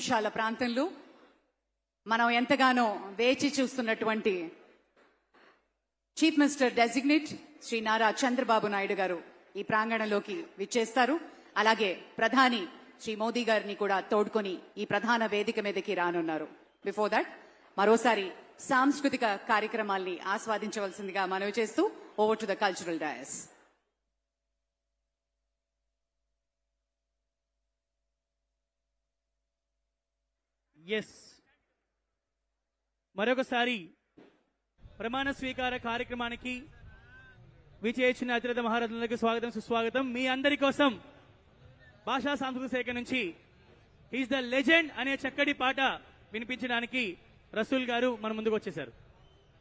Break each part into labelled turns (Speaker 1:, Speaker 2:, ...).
Speaker 1: నిమిషాల ప్రాంతంలో మనం ఎంతగానో వేచి చూస్తున్నటువంటి chief minister designate Shri Nara Chandrababu Naidu గారు ఈ ప్రాంగణంలోకి విచ్చేస్తారు. అలాగే ప్రధాని శ్రీ మోదీ గారిని కూడా తోడ్కొని ఈ ప్రధాన వేదిక మీదకి రానున్నారు. బిఫోర్ దట్ మరోసారి సాంస్కృతిక కార్యక్రమాల్ని ఆస్వాదించవలసిందిగా మనవి చేస్తూ over to the cultural dais.
Speaker 2: Yes, మరొకసారి ప్రమాణ స్వీకార కార్యక్రమానికి విచేసిన అతిరథ మహారథులకు స్వాగతం, సుస్వాగతం. మీ అందరి కోసం భాషా సాంస్కృతిక శాఖ నుంచి ఈజ్ ద లెజెండ్ అనే చక్కటి పాట వినిపించడానికి రసూల్ గారు మన ముందుకు వచ్చేశారు.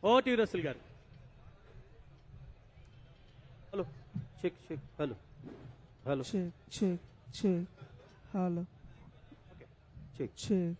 Speaker 2: ఓవర్ టు రసూల్ గారు.
Speaker 3: Hello check check, hello hello
Speaker 4: check check check, hello
Speaker 3: check
Speaker 4: check check check.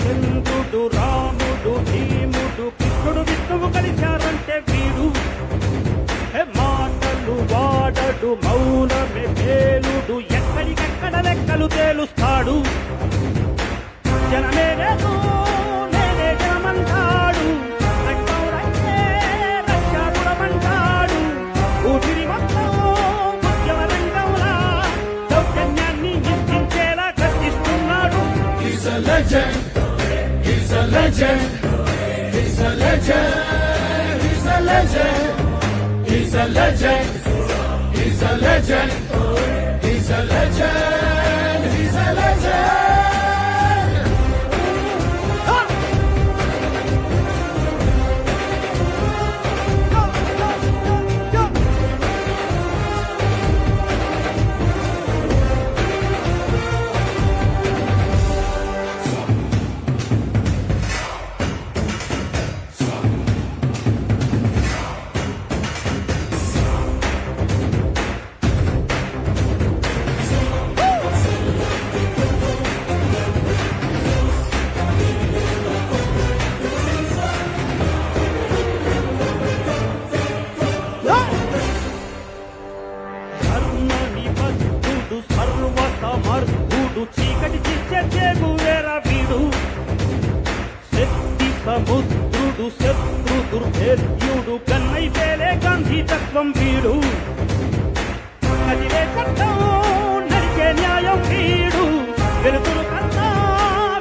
Speaker 3: చంద్రుడు, రాముడు, భీముడు, కృష్ణుడు, విష్ణువు కలిశారంటే వీడు మాటలు వాడడు, మౌనమే మేలుడు, ఎక్కడికెక్కడ లెక్కలు తేలుస్తాడు. జనమే లేదు నేనే జనమంటాడు, రక్షారుడమంటాడు. ఊపిరి మొత్తం ఉద్యమ రంగంలా దౌర్జన్యాన్ని ఎత్తించేలా గర్జిస్తున్నాడు.
Speaker 5: He's a legend. He's a legend. He's a legend. He's a legend. He's a legend. He's a legend. He's a legend. He's a legend.
Speaker 3: సర్వసమర్థుడు, చీకటి చిచ్చేగువేరా వీడు. శక్తి సముద్రుడు, శత్రు దుర్భేద్యుడు, గన్నై పేలే గాంధీ తత్వం వీడు. కదిలే చట్టం నడిచే న్యాయం వీడు. వెలుతురు కన్నా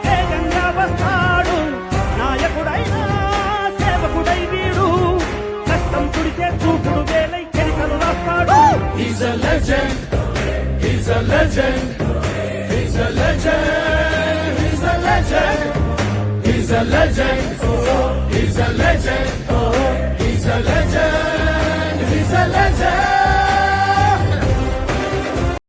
Speaker 3: వేగంగా వస్తాడు. నాయకుడైనా సేవకుడై వీడు. కష్టం తుడిచే చూపుడు వేలై చరితలు రాస్తాడు.
Speaker 5: He's a legend. He's a legend. He's a legend. He's a legend. He's a legend. He's a legend.